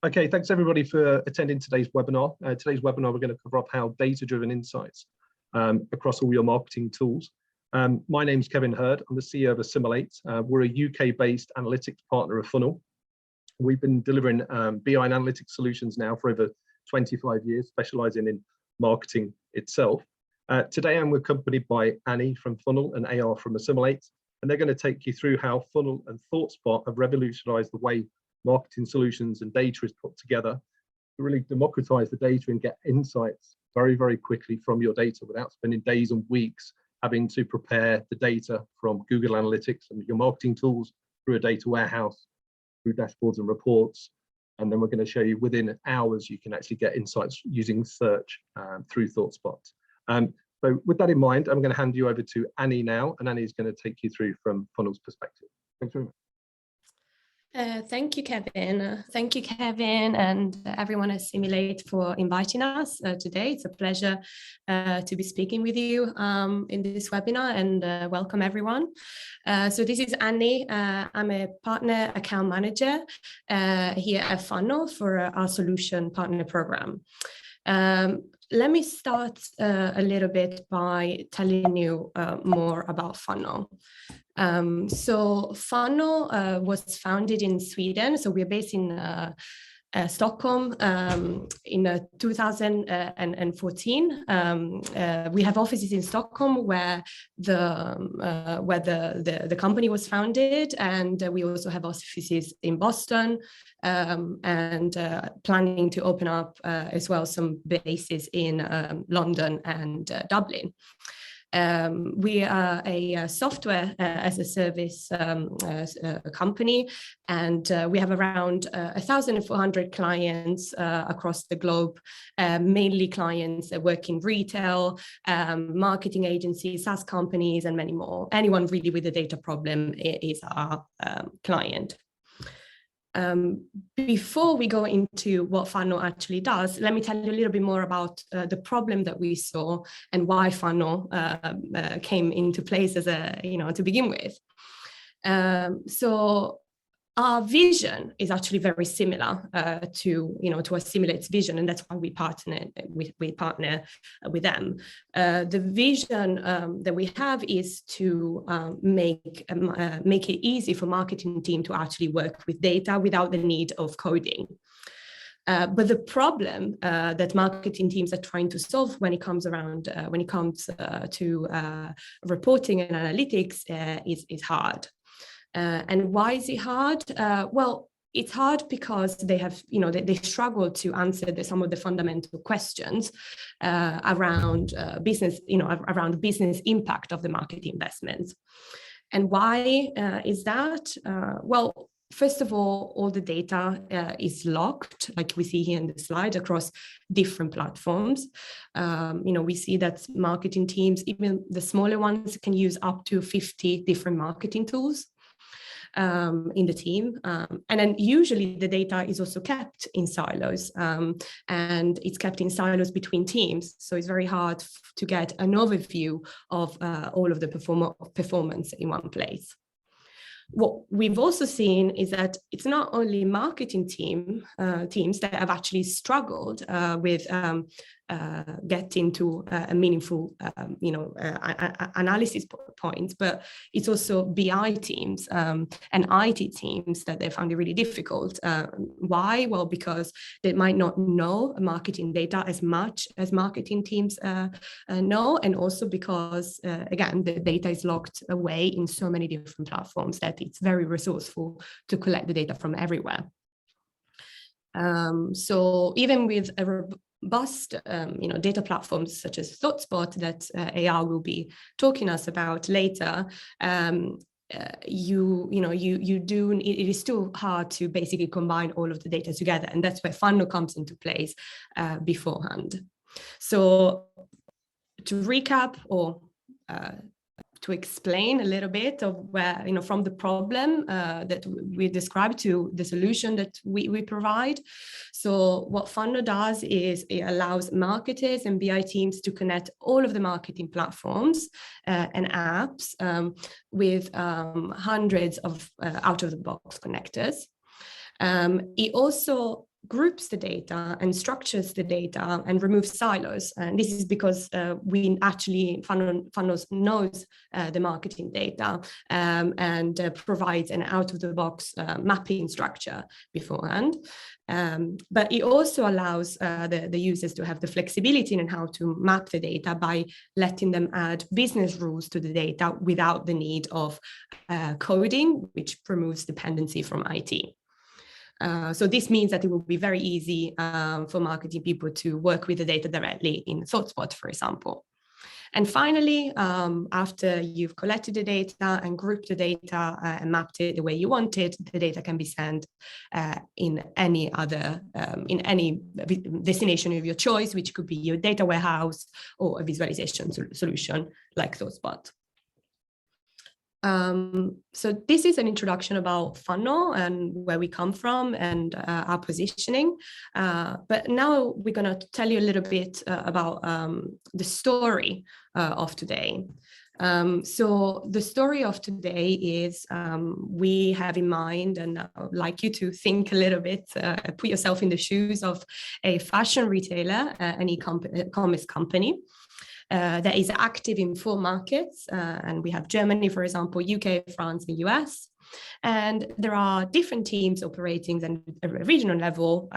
Okay, thanks everybody for attending today's webinar. Today's webinar, we're going to cover off how data-driven insights across all your marketing tools. My name's Kevin Hurd. I'm the CEO of Assimilate. We're a UK-based analytics partner of Funnel. We've been delivering BI and analytics solutions now for over 25 years, specializing in marketing itself. Today, I'm accompanied by Annie from Funnel and AR from Assimilate, and they're going to take you through how Funnel and ThoughtSpot have revolutionized the way marketing solutions and data is put together to really democratize the data and get insights very, very quickly from your data without spending days and weeks having to prepare the data from Google Analytics and your marketing tools through a data warehouse, through dashboards and reports. And then we're going to show you within hours, you can actually get insights using search through ThoughtSpot. So with that in mind, I'm going to hand you over to Annie now, and Annie is going to take you through from Funnel's perspective. Thanks very much. Thank you, Kevin. Thank you, Kevin, and everyone at Assimilate for inviting us today. It's a pleasure to be speaking with you in this webinar, and welcome everyone. So this is Annie. I'm a partner account manager here at Funnel for our solution partner program. Let me start a little bit by telling you more about Funnel. So Funnel was founded in Sweden. So we're based in Stockholm in 2014. We have offices in Stockholm where the company was founded, and we also have offices in Boston, and planning to open up as well some bases in London and Dublin. We are a software as a service company, and we have around 1,400 clients across the globe, mainly clients that work in retail, marketing agencies, SaaS companies, and many more. Anyone really with a data problem is our client. Before we go into what Funnel actually does, let me tell you a little bit more about the problem that we saw and why Funnel came into place as to begin with. So our vision is actually very similar to Assimilate's vision, and that's why we partner with them. The vision that we have is to make it easy for marketing team to actually work with data without the need of coding. But the problem that marketing teams are trying to solve when it comes to reporting and analytics is hard. And why is it hard? Well, it's hard because they have, they struggle to answer some of the fundamental questions around business, around business impact of the market investments. And why is that? Well, first of all the data is locked, like we see here in the slide, across different platforms. We see that marketing teams, even the smaller ones, can use up to 50 different marketing tools in the team. And then usually the data is also kept in silos, and it's kept in silos between teams. So it's very hard to get an overview of all of the performance in one place. What we've also seen is that it's not only marketing teams that have actually struggled with getting to a meaningful, analysis points, but it's also BI teams and IT teams that they found it really difficult. Why? Well, because they might not know marketing data as much as marketing teams know, and also because, again, the data is locked away in so many different platforms that it's very resourceful to collect the data from everywhere. So even with a robust, data platforms such as ThoughtSpot that AR will be talking to us about later, it is still hard to basically combine all of the data together, and that's where Funnel comes into place beforehand. So to recap or to explain a little bit of where, from the problem that we described to the solution that we provide. So what Funnel does is it allows marketers and BI teams to connect all of the marketing platforms and apps with hundreds of out-of-the-box connectors. It also groups the data and structures the data and removes silos. And this is because Funnels knows the marketing data and provides an out-of-the-box mapping structure beforehand. But it also allows the users to have the flexibility in how to map the data by letting them add business rules to the data without the need of coding, which removes dependency from IT. So this means that it will be very easy for marketing people to work with the data directly in ThoughtSpot, for example. And finally, after you've collected the data and grouped the data and mapped it the way you want it, the data can be sent in any destination of your choice, which could be your data warehouse or a visualization solution like ThoughtSpot. So this is an introduction about Funnel and where we come from and our positioning. But now we're going to tell you a little bit about the story of today. So the story of today is we have in mind, and I'd like you to think a little bit, put yourself in the shoes of a fashion retailer, an e-commerce company. That is active in 4 markets, and we have Germany, for example, UK, France, and US. And there are different teams operating at a regional level,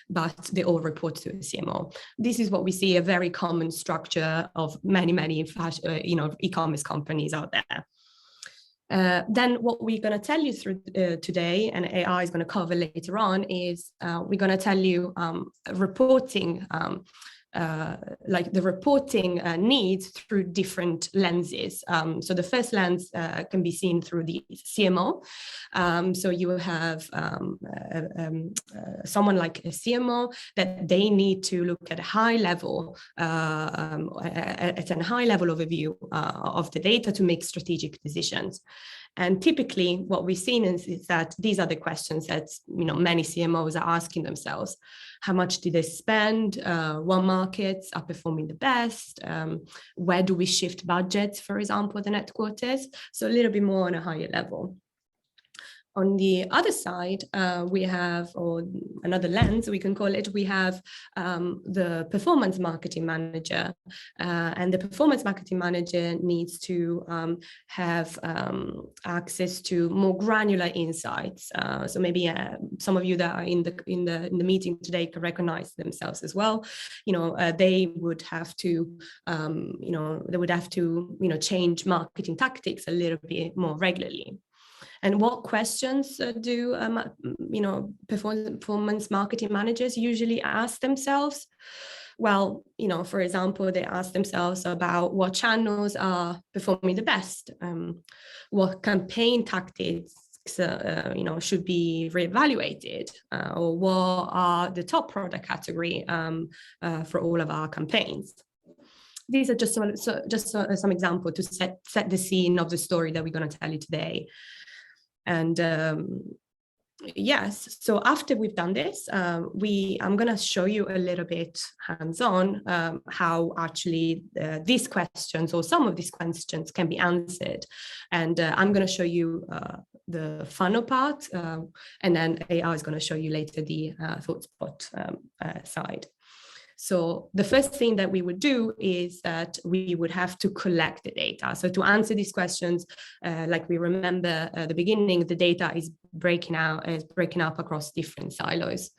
but they all report to a CMO. This is what we see, a very common structure of many e-commerce companies out there. Then what we're going to tell you through today, and AI is going to cover later on, is we're going to tell you reporting like the reporting needs through different lenses. So the first lens can be seen through the CMO. So you have someone like a CMO that they need to look at a high level, at a high level overview of the data to make strategic decisions. And typically what we've seen is that these are the questions that many CMOs are asking themselves. How much do they spend? What markets are performing the best? Where do we shift budgets, for example, the headquarters? So a little bit more on a higher level. On the other side, we have, or another lens, we can call it, we have the performance marketing manager. And the performance marketing manager needs to have access to more granular insights. So maybe some of you that are in the meeting today can recognize themselves as well. They would have to, change marketing tactics a little bit more regularly. And what questions do performance marketing managers usually ask themselves? Well, for example, they ask themselves about what channels are performing the best, what campaign tactics should be reevaluated, or what are the top product category for all of our campaigns. These are just some examples to set the scene of the story that we're going to tell you today. And yes, so after we've done this, I'm going to show you a little bit hands-on how actually these questions, or some of these questions, can be answered. And I'm going to show you the funnel part, and then AI is going to show you later the ThoughtSpot side. So the first thing that we would do is that we would have to collect the data. So to answer these questions, like we remember at the beginning, the data is breaking up across different silos.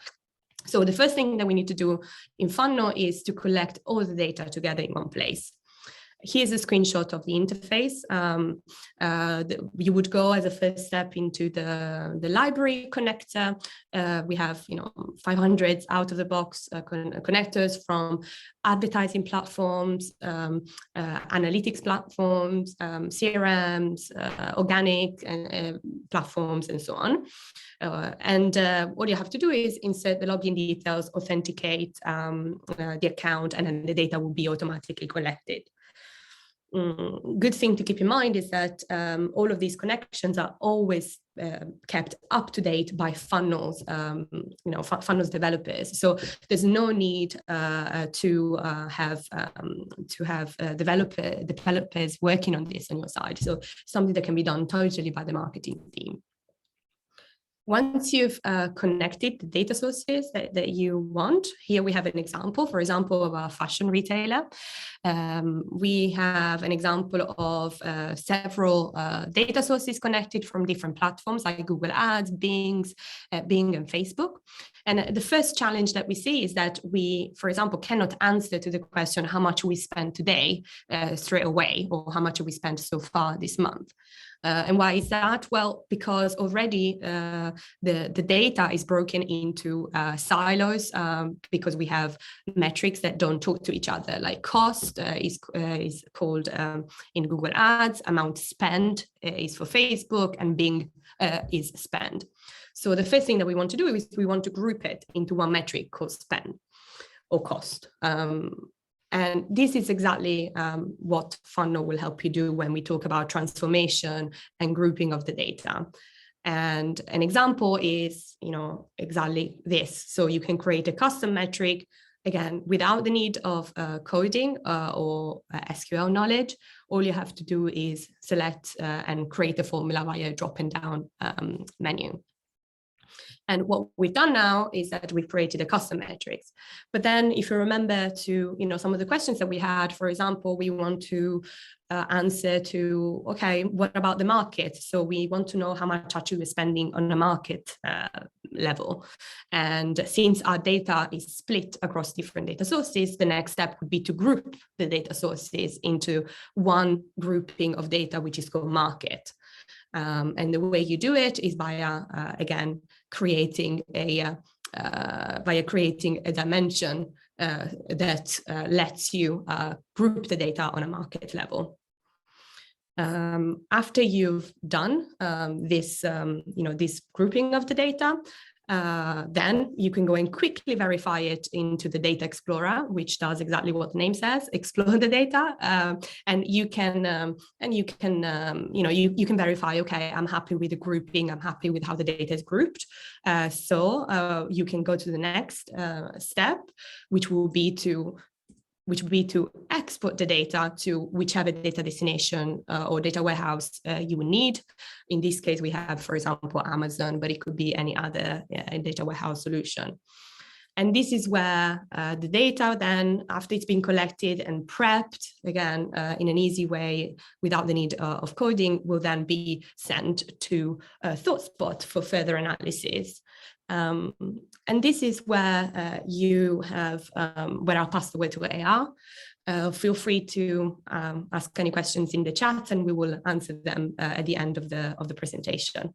So the first thing that we need to do in Funnel is to collect all the data together in one place. Here's a screenshot of the interface. You would go as a first step into the library connector. We have 500 out-of-the-box connectors from advertising platforms, analytics platforms, CRMs, organic platforms, and so on. And what you have to do is insert the login details, authenticate the account, and then the data will be automatically collected. Good thing to keep in mind is that all of these connections are always kept up to date by Funnels, Funnels developers. So there's no need to have developers working on this on your side. So something that can be done totally by the marketing team. Once you've connected the data sources that you want, here we have an example, for example, of a fashion retailer. We have an example of several data sources connected from different platforms like Google Ads, Bing and Facebook. And the first challenge that we see is that we, for example, cannot answer to the question how much we spent today straight away, or how much we spent so far this month. And why is that? Well, because already the data is broken into silos, because we have metrics that don't talk to each other, like cost is called in Google Ads, amount spent is for Facebook, and Bing is spend. So the first thing that we want to do is we want to group it into one metric called spend or cost. And this is exactly what Funnel will help you do when we talk about transformation and grouping of the data. And an example is, exactly this. So you can create a custom metric, again, without the need of coding or SQL knowledge. All you have to do is select and create a formula via a drop and down menu. And what we've done now is that we've created a custom metrics. But then if you remember to, some of the questions that we had, for example, we want to answer to, okay, what about the market? So we want to know how much actually we're spending on a market level. And since our data is split across different data sources, the next step would be to group the data sources into one grouping of data, which is called market. And the way you do it is by, again, creating a dimension that lets you group the data on a market level. After you've done this grouping of the data, then you can go and quickly verify it into the Data Explorer, which does exactly what the name says: explore the data, and you can verify. Okay, I'm happy with the grouping. I'm happy with how the data is grouped. So you can go to the next step, which would be to export the data to whichever data destination or data warehouse you would need. In this case, we have, for example, Amazon, but it could be any other data warehouse solution. And this is where the data then, after it's been collected and prepped, again, in an easy way, without the need of coding, will then be sent to ThoughtSpot for further analysis. And this is where you have, where I'll pass the word to AR. Feel free to ask any questions in the chat, and we will answer them at the end of the presentation.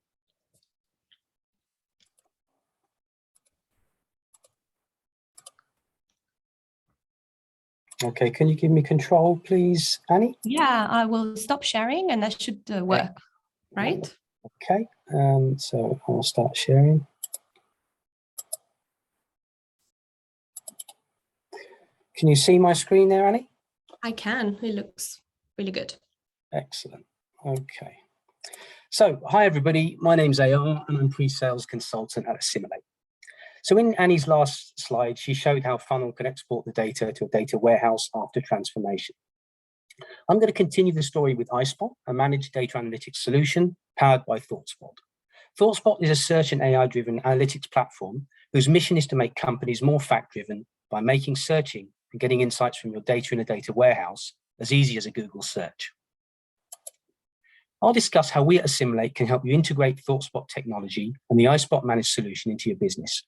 Okay, can you give me control, please, Annie? Yeah, I will stop sharing, and that should work, right? Okay, so I'll start sharing. Can you see my screen there, Annie? I can. It looks really good. Excellent. Okay. So, hi everybody. My name's AR, and I'm pre-sales consultant at Assimilate. So, in Annie's last slide, she showed how Funnel can export the data to a data warehouse after transformation. I'm going to continue the story with iSpot, a managed data analytics solution powered by ThoughtSpot. ThoughtSpot is a search and AI-driven analytics platform whose mission is to make companies more fact-driven by making searching and getting insights from your data in a data warehouse as easy as a Google search. I'll discuss how we at Assimilate can help you integrate ThoughtSpot technology and the iSpot managed solution into your business.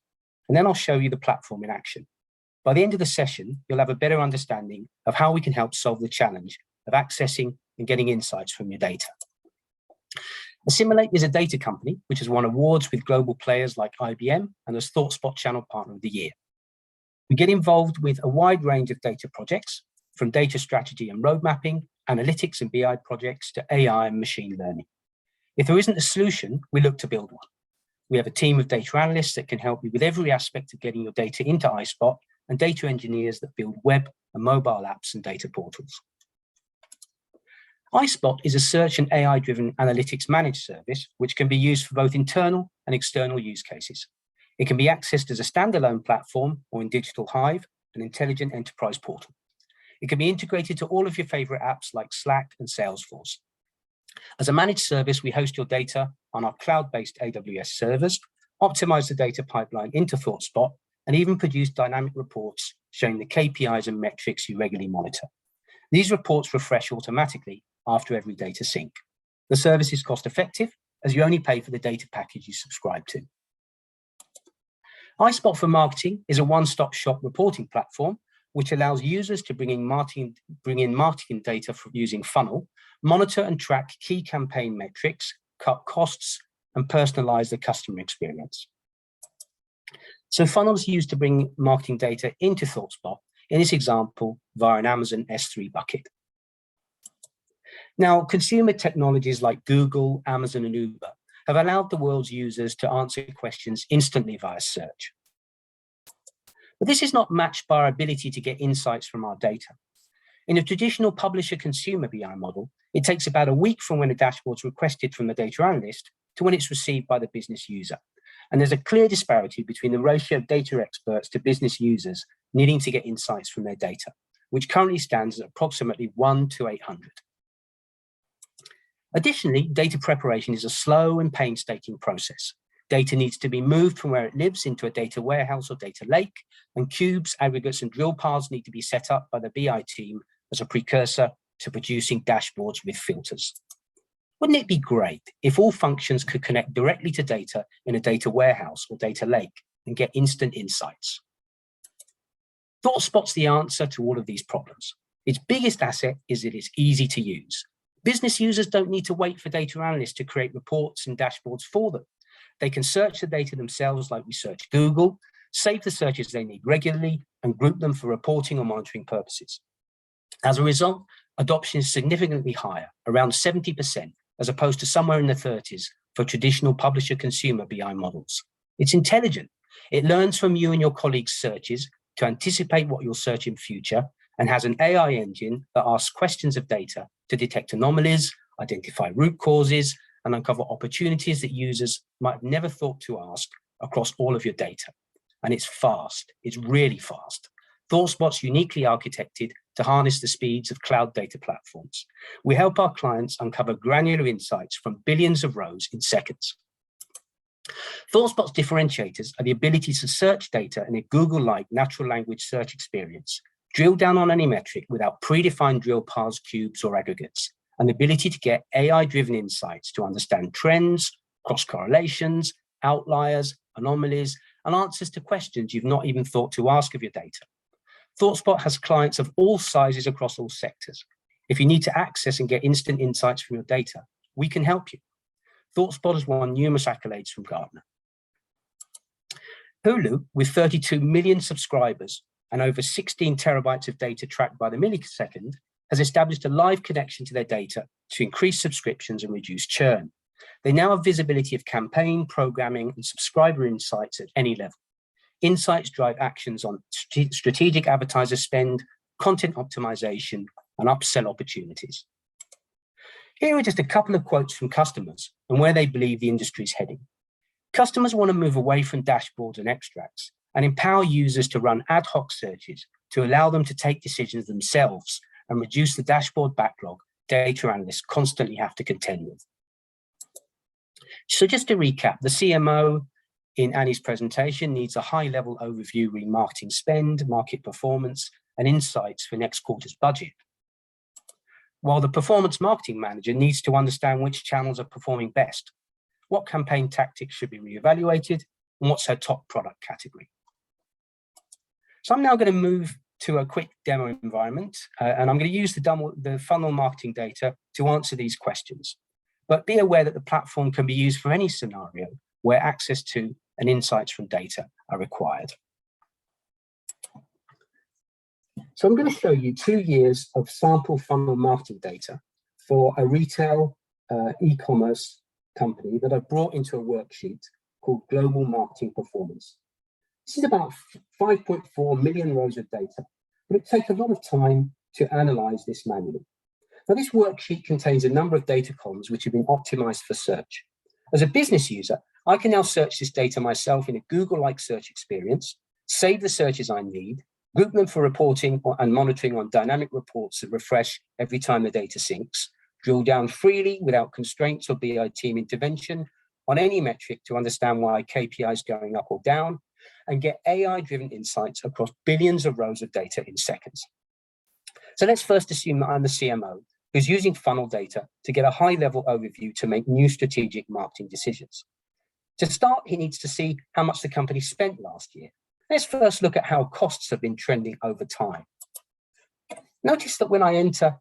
And then I'll show you the platform in action. By the end of the session, you'll have a better understanding of how we can help solve the challenge of accessing and getting insights from your data. Assimilate is a data company which has won awards with global players like IBM and as ThoughtSpot Channel Partner of the Year. We get involved with a wide range of data projects, from data strategy and road mapping, analytics and BI projects, to AI and machine learning. If there isn't a solution, we look to build one. We have a team of data analysts that can help you with every aspect of getting your data into iSpot, and data engineers that build web and mobile apps and data portals. iSpot is a search and AI-driven analytics managed service which can be used for both internal and external use cases. It can be accessed as a standalone platform or in Digital Hive, an intelligent enterprise portal. It can be integrated to all of your favorite apps like Slack and Salesforce. As a managed service, we host your data on our cloud-based AWS servers, optimize the data pipeline into ThoughtSpot, and even produce dynamic reports showing the KPIs and metrics you regularly monitor. These reports refresh automatically after every data sync. The service is cost effective as you only pay for the data package you subscribe to. iSpot for Marketing is a one-stop shop reporting platform which allows users to bring in marketing data using Funnel, monitor and track key campaign metrics, cut costs, and personalize the customer experience. So Funnel is used to bring marketing data into ThoughtSpot, in this example, via an Amazon S3 bucket. Now, consumer technologies like Google, Amazon, and Uber have allowed the world's users to answer questions instantly via search. But this is not matched by our ability to get insights from our data. In a traditional publisher-consumer BI model, it takes about a week from when a dashboard is requested from the data analyst to when it's received by the business user. And there's a clear disparity between the ratio of data experts to business users needing to get insights from their data, which currently stands at approximately 1 to 800. Additionally, data preparation is a slow and painstaking process. Data needs to be moved from where it lives into a data warehouse or data lake, and cubes, aggregates, and drill paths need to be set up by the BI team as a precursor to producing dashboards with filters. Wouldn't it be great if all functions could connect directly to data in a data warehouse or data lake and get instant insights? ThoughtSpot's the answer to all of these problems. Its biggest asset is that it's easy to use. Business users don't need to wait for data analysts to create reports and dashboards for them. They can search the data themselves like we search Google, save the searches they need regularly, and group them for reporting or monitoring purposes. As a result, adoption is significantly higher, around 70%, as opposed to somewhere in the 30s for traditional publisher-consumer BI models. It's intelligent. It learns from you and your colleagues' searches to anticipate what you'll search in future, and has an AI engine that asks questions of data to detect anomalies, identify root causes, and uncover opportunities that users might have never thought to ask across all of your data. And it's fast. It's really fast. ThoughtSpot's uniquely architected to harness the speeds of cloud data platforms. We help our clients uncover granular insights from billions of rows in seconds. ThoughtSpot's differentiators are the ability to search data in a Google-like natural language search experience, drill down on any metric without predefined drill paths, cubes, or aggregates, and the ability to get AI-driven insights to understand trends, cross-correlations, outliers, anomalies, and answers to questions you've not even thought to ask of your data. ThoughtSpot has clients of all sizes across all sectors. If you need to access and get instant insights from your data, we can help you. ThoughtSpot has won numerous accolades from Gartner. Hulu, with 32 million subscribers and over 16 terabytes of data tracked by the millisecond, has established a live connection to their data to increase subscriptions and reduce churn. They now have visibility of campaign, programming, and subscriber insights at any level. Insights drive actions on strategic advertiser spend, content optimization, and upsell opportunities. Here are just a couple of quotes from customers and where they believe the industry is heading. Customers want to move away from dashboards and extracts and empower users to run ad hoc searches to allow them to take decisions themselves and reduce the dashboard backlog data analysts constantly have to contend with. So just to recap, the CMO in Annie's presentation needs a high-level overview re marketing spend, market performance, and insights for next quarter's budget. While the performance marketing manager needs to understand which channels are performing best, what campaign tactics should be reevaluated, and what's her top product category. So I'm now going to move to a quick demo environment, and I'm going to use the funnel marketing data to answer these questions. But be aware that the platform can be used for any scenario where access to and insights from data are required. So I'm going to show you 2 years of sample funnel marketing data for a retail e-commerce company that I've brought into a worksheet called Global Marketing Performance. This is about 5.4 million rows of data, but it takes a lot of time to analyze this manually. Now, this worksheet contains a number of data columns which have been optimized for search. As a business user, I can now search this data myself in a Google-like search experience, save the searches I need, group them for reporting and monitoring on dynamic reports that refresh every time the data syncs, drill down freely without constraints or BI team intervention, on any metric to understand why KPI is going up or down, and get AI-driven insights across billions of rows of data in seconds. So let's first assume that I'm the CMO who's using funnel data to get a high-level overview to make new strategic marketing decisions. To start, he needs to see how much the company spent last year. Let's first look at how costs have been trending over time. Notice that when I enter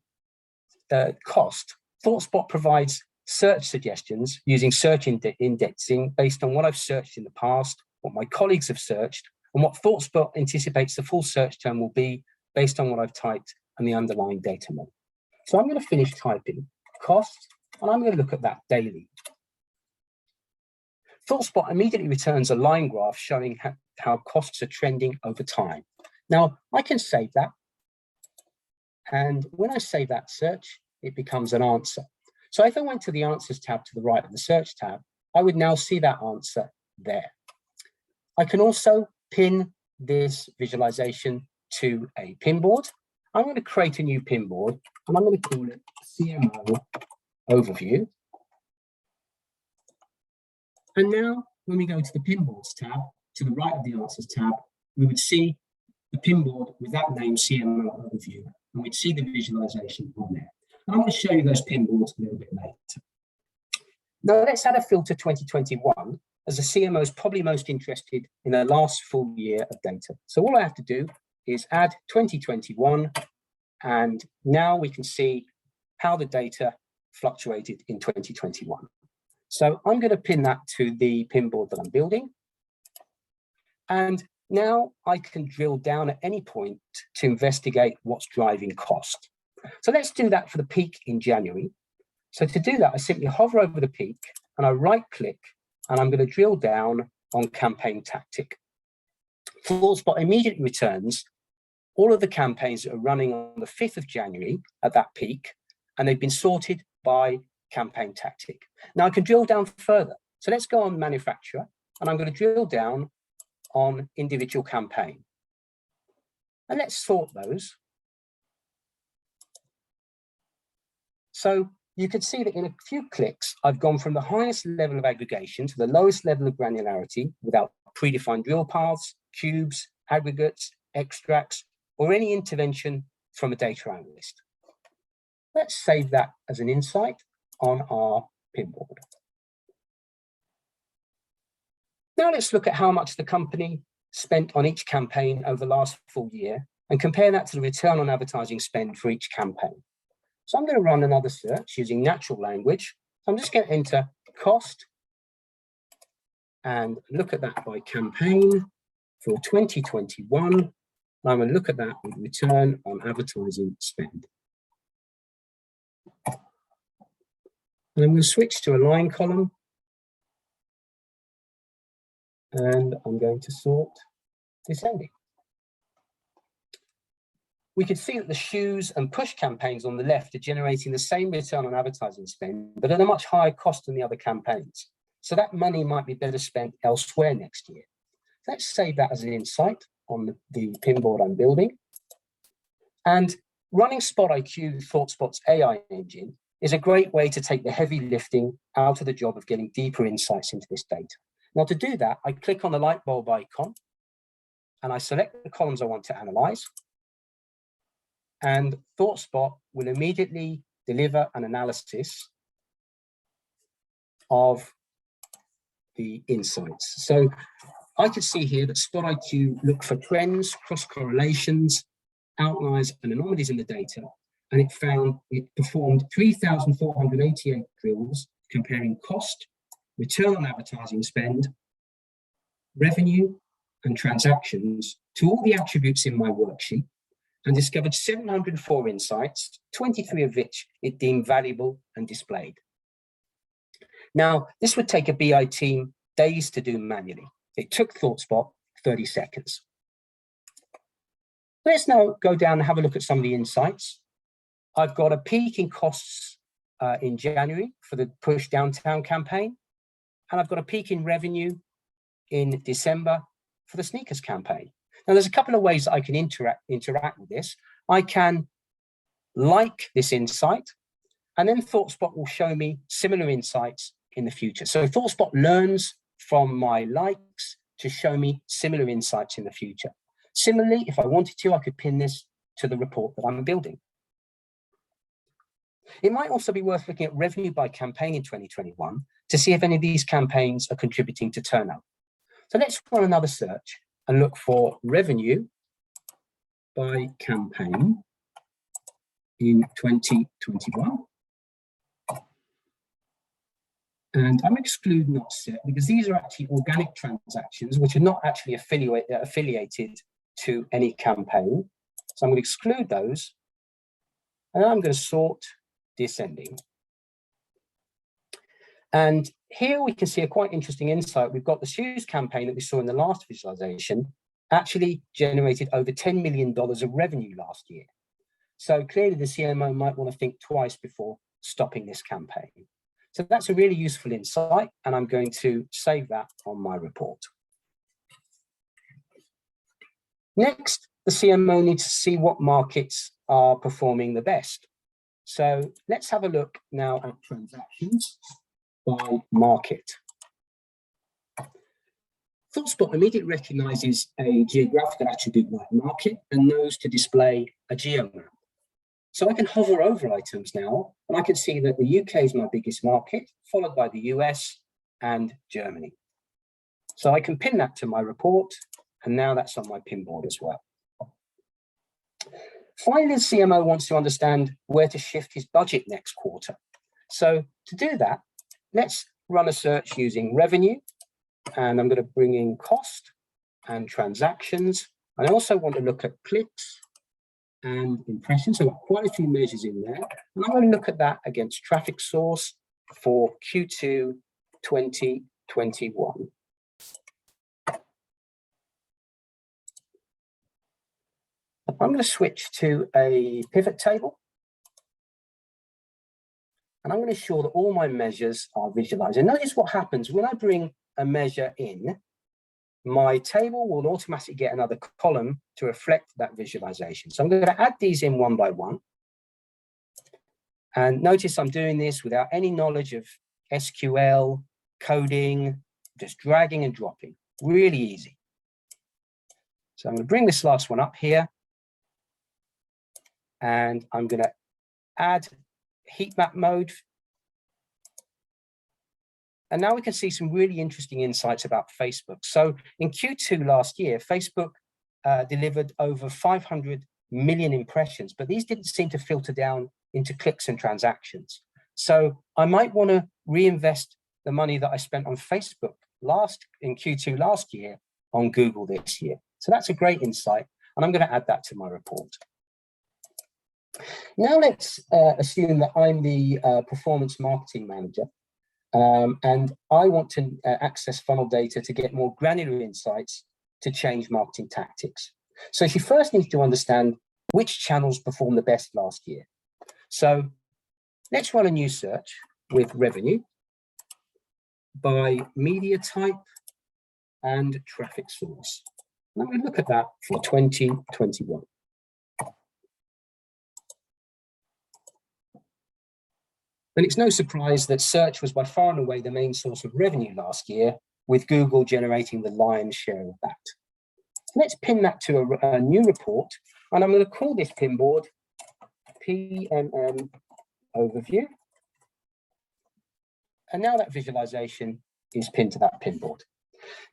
cost, ThoughtSpot provides search suggestions using search indexing based on what I've searched in the past, what my colleagues have searched, and what ThoughtSpot anticipates the full search term will be based on what I've typed and the underlying data model. So I'm going to finish typing cost, and I'm going to look at that daily. ThoughtSpot immediately returns a line graph showing how costs are trending over time. Now, I can save that. And when I save that search, it becomes an answer. So if I went to the answers tab to the right of the search tab, I would now see that answer there. I can also pin this visualization to a pinboard. I'm going to create a new pinboard, and I'm going to call it CMO Overview. And now, when we go to the pinboards tab, to the right of the answers tab, we would see the pinboard with that name, CMO Overview, and we'd see the visualization on there. And I'm going to show you those pinboards a little bit later. Now, let's add a filter 2021, as the CMO is probably most interested in the last full year of data. So all I have to do is add 2021, and now we can see how the data fluctuated in 2021. So I'm going to pin that to the pinboard that I'm building. And now I can drill down at any point to investigate what's driving cost. So let's do that for the peak in January. So to do that, I simply hover over the peak and I right click, and I'm going to drill down on campaign tactic. ThoughtSpot immediately returns all of the campaigns that are running on the 5th of January at that peak, and they've been sorted by campaign tactic. Now I can drill down further. So let's go on manufacturer, and I'm going to drill down on individual campaign. And let's sort those. So you can see that in a few clicks, I've gone from the highest level of aggregation to the lowest level of granularity without predefined drill paths, cubes, aggregates, extracts, or any intervention from a data analyst. Let's save that as an insight on our pinboard. Now let's look at how much the company spent on each campaign over the last full year and compare that to the return on advertising spend for each campaign. So I'm going to run another search using natural language. I'm just going to enter cost and look at that by campaign for 2021. And I'm going to look at that with return on advertising spend. And I'm going to switch to a line column. And I'm going to sort descending. We can see that the shoes and push campaigns on the left are generating the same return on advertising spend, but at a much higher cost than the other campaigns. So that money might be better spent elsewhere next year. Let's save that as an insight on the pinboard I'm building. And running SpotIQ, ThoughtSpot's AI engine, is a great way to take the heavy lifting out of the job of getting deeper insights into this data. Now to do that, I click on the light bulb icon and I select the columns I want to analyze. And ThoughtSpot will immediately deliver an analysis of the insights. So I can see here that SpotIQ looked for trends, cross-correlations, outliers, and anomalies in the data, and it performed 3,488 drills comparing cost, return on advertising spend, revenue, and transactions to all the attributes in my worksheet, and discovered 704 insights, 23 of which it deemed valuable and displayed. Now, this would take a BI team days to do manually. It took ThoughtSpot 30 seconds. Let's now go down and have a look at some of the insights. I've got a peak in costs in January for the push downtown campaign, and I've got a peak in revenue in December for the sneakers campaign. Now, there's a couple of ways that I can interact with this. I can like this insight, and then ThoughtSpot will show me similar insights in the future. So ThoughtSpot learns from my likes to show me similar insights in the future. Similarly, if I wanted to, I could pin this to the report that I'm building. It might also be worth looking at revenue by campaign in 2021 to see if any of these campaigns are contributing to turnover. So let's run another search and look for revenue by campaign in 2021. And I'm exclude not set because these are actually organic transactions which are not actually affiliated to any campaign. So I'm going to exclude those, and I'm going to sort descending. And here we can see a quite interesting insight. We've got the shoes campaign that we saw in the last visualization actually generated over $10 million of revenue last year. So clearly the CMO might want to think twice before stopping this campaign. So that's a really useful insight, and I'm going to save that on my report. Next, the CMO needs to see what markets are performing the best. So let's have a look now at transactions by market. ThoughtSpot immediately recognizes a geographical attribute like market and knows to display a geo map. So I can hover over items now, and I can see that the UK is my biggest market, followed by the US and Germany. So I can pin that to my report, and now that's on my pinboard as well. Finally, the CMO wants to understand where to shift his budget next quarter. So to do that, let's run a search using revenue, and I'm going to bring in cost and transactions. I also want to look at clicks and impressions. So I've got quite a few measures in there, and I'm going to look at that against traffic source for Q2 2021. I'm going to switch to a pivot table, and I'm going to ensure that all my measures are visualized. And notice what happens when I bring a measure in, my table will automatically get another column to reflect that visualization. So I'm going to add these in one by one. And notice I'm doing this without any knowledge of SQL, coding, just dragging and dropping. Really easy. So I'm going to bring this last one up here. And I'm going to add heat map mode. And now we can see some really interesting insights about Facebook. So in Q2 last year, Facebook delivered over 500 million impressions, but these didn't seem to filter down into clicks and transactions. So I might want to reinvest the money that I spent on Facebook in Q2 last year on Google this year. So that's a great insight, and I'm going to add that to my report. Now let's assume that I'm the performance marketing manager. And I want to access funnel data to get more granular insights to change marketing tactics. So she first needs to understand which channels performed the best last year. So let's run a new search with revenue by media type and traffic source. And I'm going to look at that for 2021. And it's no surprise that search was by far and away the main source of revenue last year, with Google generating the lion's share of that. So let's pin that to a new report, and I'm going to call this pinboard PMM Overview. And now that visualization is pinned to that pinboard.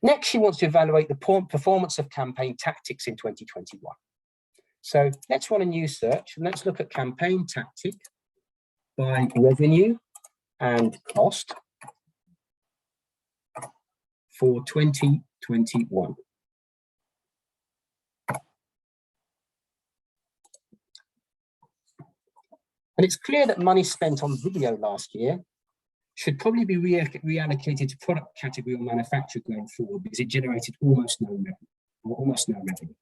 Next, she wants to evaluate the performance of campaign tactics in 2021. So let's run a new search, and let's look at campaign tactic by revenue and cost for 2021. And it's clear that money spent on video last year should probably be reallocated to product category or manufacturer going forward, because it generated almost no revenue.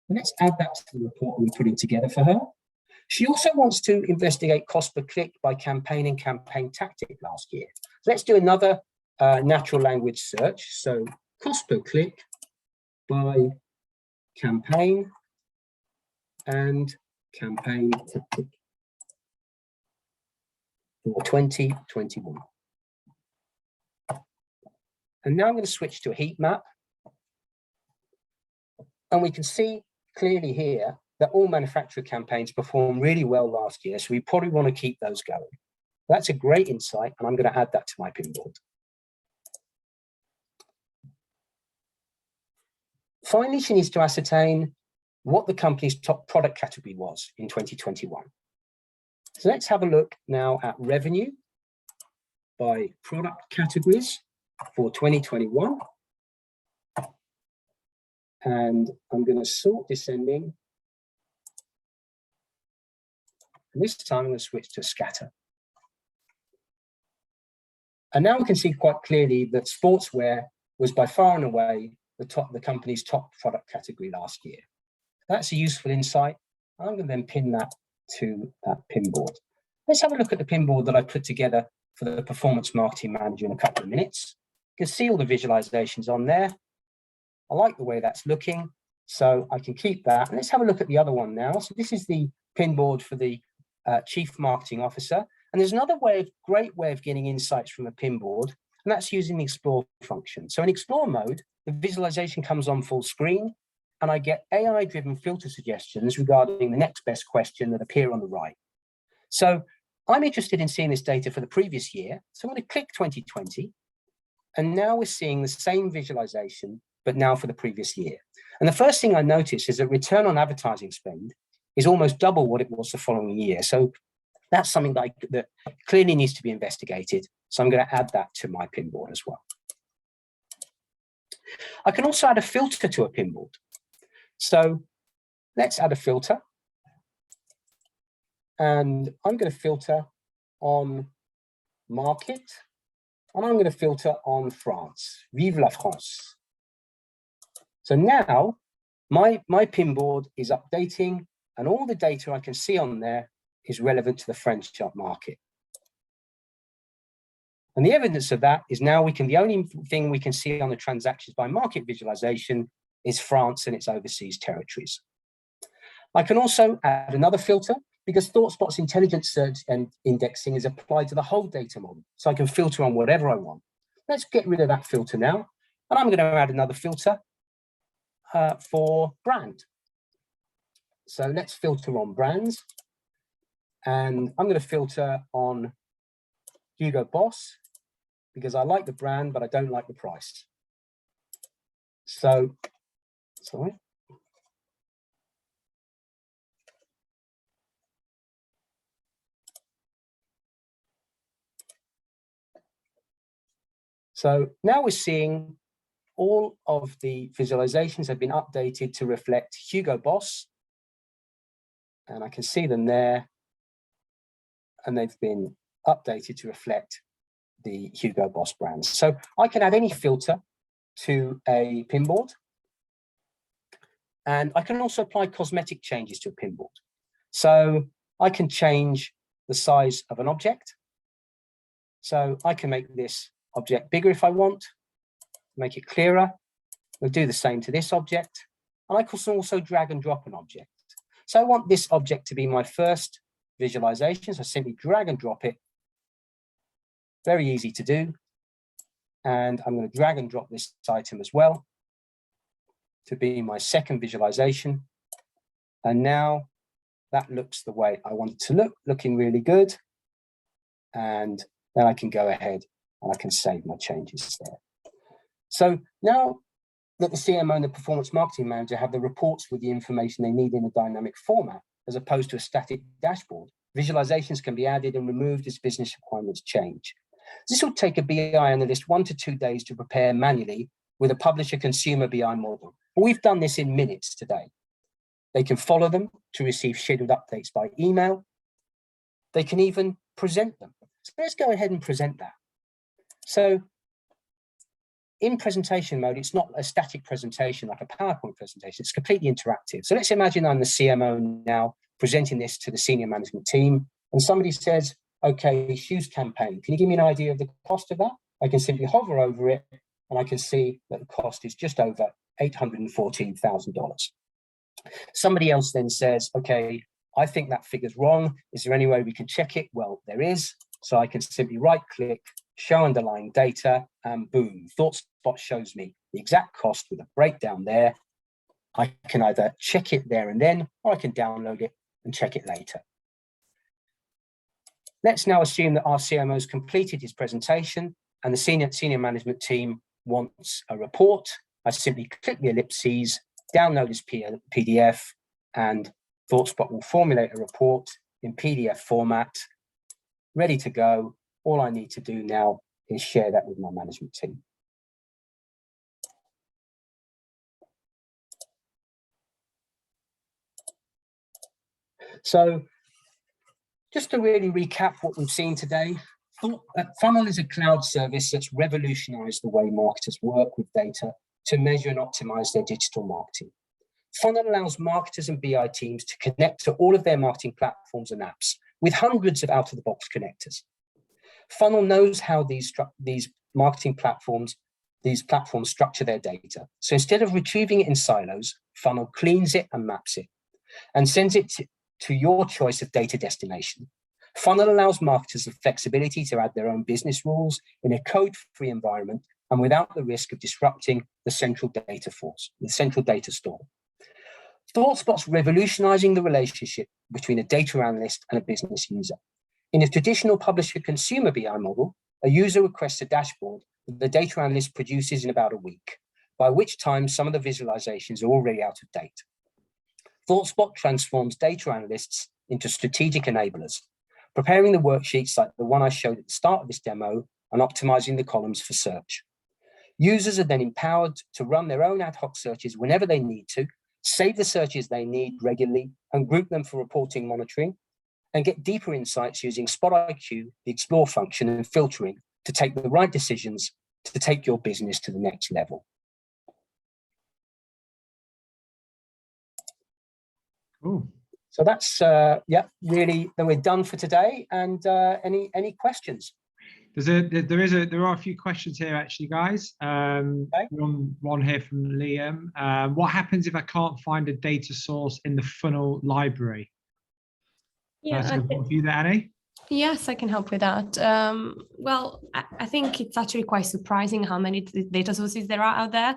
And let's add that to the report we're putting together for her. She also wants to investigate cost per click by campaign and campaign tactic last year. So let's do another natural language search. So cost per click by campaign and campaign tactic. 2021. And now I'm going to switch to a heat map. And we can see clearly here that all manufacturer campaigns performed really well last year. So we probably want to keep those going. That's a great insight, and I'm going to add that to my pinboard. Finally, she needs to ascertain what the company's top product category was in 2021. So let's have a look now at revenue by product categories for 2021. And I'm going to sort descending. And this time I'm going to switch to scatter. And now we can see quite clearly that sportswear was by far and away the company's top product category last year. That's a useful insight. I'm going to then pin that to that pinboard. Let's have a look at the pinboard that I put together for the Performance Marketing Manager in a couple of minutes. You can see all the visualizations on there. I like the way that's looking, so I can keep that. And let's have a look at the other one now. So this is the pinboard for the Chief Marketing Officer. And there's another great way of getting insights from a pinboard, and that's using the Explore function. So in Explore mode, the visualization comes on full screen, and I get AI-driven filter suggestions regarding the next best question that appear on the right. So I'm interested in seeing this data for the previous year. So I'm going to click 2020, and now we're seeing the same visualization, but now for the previous year. And the first thing I notice is that return on advertising spend is almost double what it was the following year. So that's something that clearly needs to be investigated. So I'm going to add that to my pinboard as well. I can also add a filter to a pinboard. So let's add a filter. And I'm going to filter on market. And I'm going to filter on France. Vive la France. So now my pinboard is updating, and all the data I can see on there is relevant to the French market. And the evidence of that is now the only thing we can see on the transactions by market visualization is France and its overseas territories. I can also add another filter because ThoughtSpot's intelligent search and indexing is applied to the whole data model. So I can filter on whatever I want. Let's get rid of that filter now. And I'm going to add another filter for brand. So let's filter on brands. And I'm going to filter on Hugo Boss because I like the brand, but I don't like the price. So, sorry. So now we're seeing all of the visualizations have been updated to reflect Hugo Boss. And I can see them there. And they've been updated to reflect the Hugo Boss brand. So I can add any filter to a pinboard. And I can also apply cosmetic changes to a pinboard. So I can change the size of an object. So I can make this object bigger if I want, make it clearer. We'll do the same to this object. And I can also drag and drop an object. So I want this object to be my first visualization. So I simply drag and drop it. Very easy to do. And I'm going to drag and drop this item as well to be my second visualization. And now that looks the way I want it to look, looking really good. And then I can go ahead and I can save my changes there. So now that the CMO and the Performance Marketing Manager have the reports with the information they need in a dynamic format, as opposed to a static dashboard, visualizations can be added and removed as business requirements change. This will take a BI analyst 1 to 2 days to prepare manually with a publisher consumer BI model. But we've done this in minutes today. They can follow them to receive scheduled updates by email. They can even present them. So let's go ahead and present that. So in presentation mode, it's not a static presentation like a PowerPoint presentation. It's completely interactive. So let's imagine I'm the CMO now presenting this to the senior management team, and somebody says, okay, shoes campaign, can you give me an idea of the cost of that? I can simply hover over it and I can see that the cost is just over $814,000. Somebody else then says, okay, I think that figure's wrong. Is there any way we can check it? Well, there is. So I can simply right click show underlying data, and boom, ThoughtSpot shows me the exact cost with a breakdown there. I can either check it there and then, or I can download it and check it later. Let's now assume that our CMO has completed his presentation and the senior management team wants a report. I simply click the ellipses, download his PDF, and ThoughtSpot will formulate a report in PDF format, ready to go. All I need to do now is share that with my management team. So just to really recap what we've seen today, Funnel is a cloud service that's revolutionized the way marketers work with data to measure and optimize their digital marketing. Funnel allows marketers and BI teams to connect to all of their marketing platforms and apps with hundreds of out-of-the-box connectors. Funnel knows how these marketing platforms, structure their data. So instead of retrieving it in silos, Funnel cleans it and maps it and sends it to your choice of data destination. Funnel allows marketers the flexibility to add their own business rules in a code-free environment and without the risk of disrupting the central data store. ThoughtSpot's revolutionizing the relationship between a data analyst and a business user. In a traditional publisher-consumer BI model, a user requests a dashboard that the data analyst produces in about a week, by which time some of the visualizations are already out of date. ThoughtSpot transforms data analysts into strategic enablers, preparing the worksheets like the one I showed at the start of this demo and optimizing the columns for search. Users are then empowered to run their own ad hoc searches whenever they need to, save the searches they need regularly and group them for reporting monitoring, and get deeper insights using Spot IQ, the explore function, and filtering to take the right decisions to take your business to the next level. Cool. So that's really, then we're done for today. And any questions? There are a few questions here actually, guys. Okay. One here from Liam. What happens if I can't find a data source in the funnel library? Yeah, That's a good one for you there, Annie. Yes, I can help with that. Well, I think it's actually quite surprising how many data sources there are out there.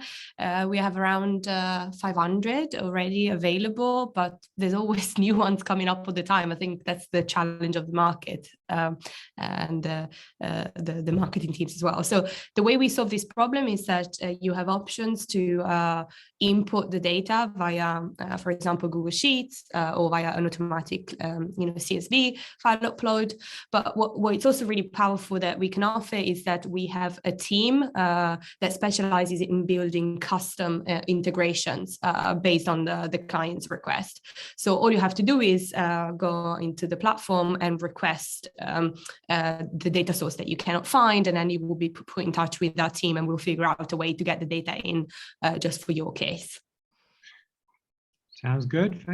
We have around 500 already available, but there's always new ones coming up all the time. I think that's the challenge of the market and the marketing teams as well. So the way we solve this problem is that you have options to input the data via, for example, Google Sheets or via an automatic, CSV file upload. But what it's also really powerful that we can offer is that we have a team that specializes in building custom integrations based on the client's request. So all you have to do is go into the platform and request the data source that you cannot find, and then you will be put in touch with that team and we'll figure out a way to get the data in just for your case. Sounds good.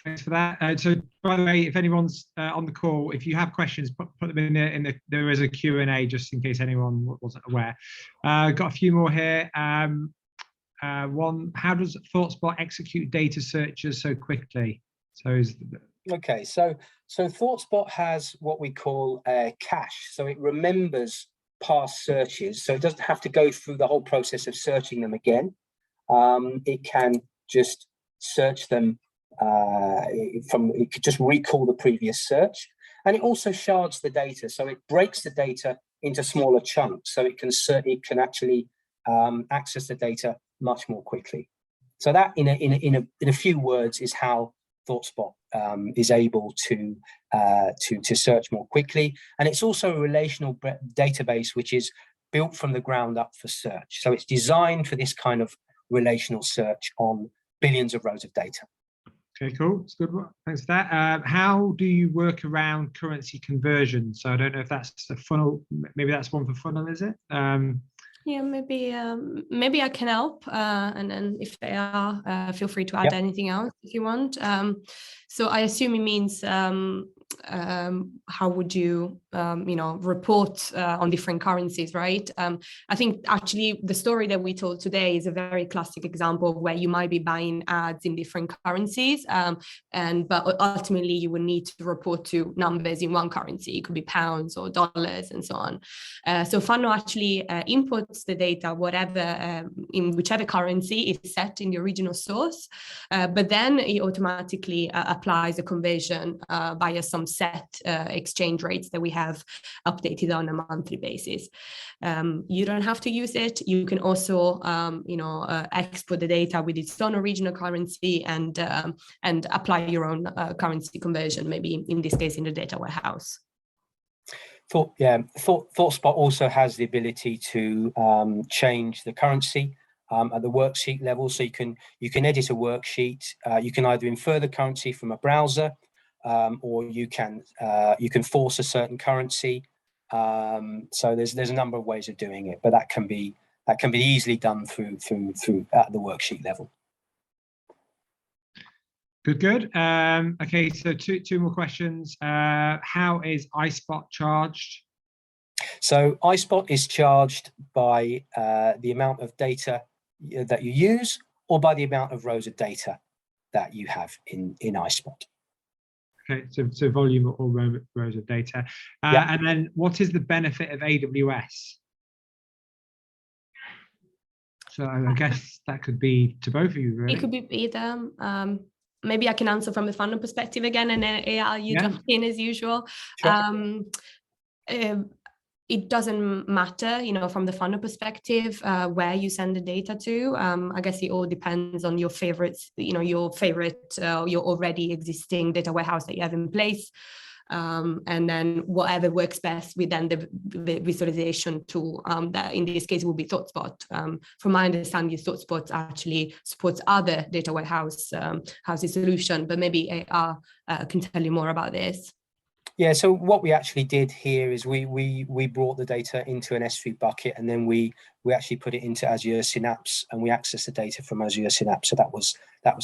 Thanks for that. So, by the way, if anyone's on the call, if you have questions, put them in the. There is a Q&A just in case anyone wasn't aware. Got a few more here. One, how does ThoughtSpot execute data searches so quickly? Okay, so ThoughtSpot has what we call a cache. So it remembers past searches, so it doesn't have to go through the whole process of searching them again. It can just search them. It could just recall the previous search, and it also shards the data, so it breaks the data into smaller chunks, so it can actually access the data much more quickly. So that, in a few words, is how ThoughtSpot is able to search more quickly, and it's also a relational database which is built from the ground up for search. So it's designed for this kind of relational search on billions of rows of data. Okay, cool. It's good. Thanks for that. How do you work around currency conversion? So I don't know if that's a funnel. Maybe that's one for funnel, is it? Yeah, maybe I can help, and then if they are, feel free to add anything else if you want. So I assume it means how would you report on different currencies, right? I think actually the story that we told today is a very classic example of where you might be buying ads in different currencies, but ultimately you will need to report to numbers in one currency. It could be pounds or dollars and so on. So Funnel actually inputs the data, whatever in whichever currency is set in the original source, but then it automatically applies a conversion via some set exchange rates that we have updated on a monthly basis. You don't have to use it. You can also, export the data with its own original currency and apply your own currency conversion, maybe in this case in the data warehouse. ThoughtSpot also has the ability to change the currency at the worksheet level. So you can edit a worksheet. You can either infer the currency from a browser, or you can force a certain currency. So there's a number of ways of doing it, but that can be easily done through at the worksheet level. Good. Okay, so two more questions. How is iSpot charged? So iSpot is charged by the amount of data that you use, or by the amount of rows of data that you have in iSpot. Okay, so volume or rows of data. And then what is the benefit of AWS? So I guess that could be to both of you, really. It could be either. Maybe I can answer from the funnel perspective again, and then you jump in as usual. Sure. It doesn't matter, from the funnel perspective, where you send the data to. I guess it all depends on your favorites, your already existing data warehouse that you have in place. And then whatever works best with then the visualization tool, that in this case will be ThoughtSpot. From my understanding, ThoughtSpot actually supports other data warehouse solution, but maybe AR can tell you more about this. Yeah, so what we actually did here is we brought the data into an S3 bucket, and then we actually put it into Azure Synapse, and we access the data from Azure Synapse. So that was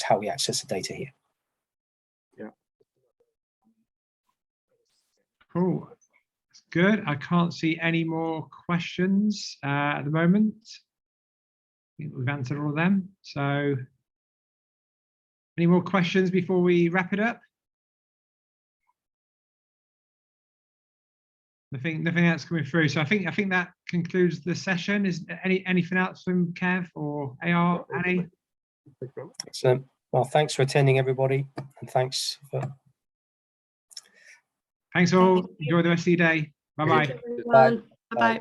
how we access the data here. Yeah. Cool. That's good. I can't see any more questions at the moment. I think we've answered all of them. So any more questions before we wrap it up? Nothing else coming through. So I think that concludes the session. Is anything else from Kev or AR, Annie? Excellent. Well, thanks for attending, everybody, and thanks all. Enjoy the rest of your day. Bye-bye. Bye. Bye-bye.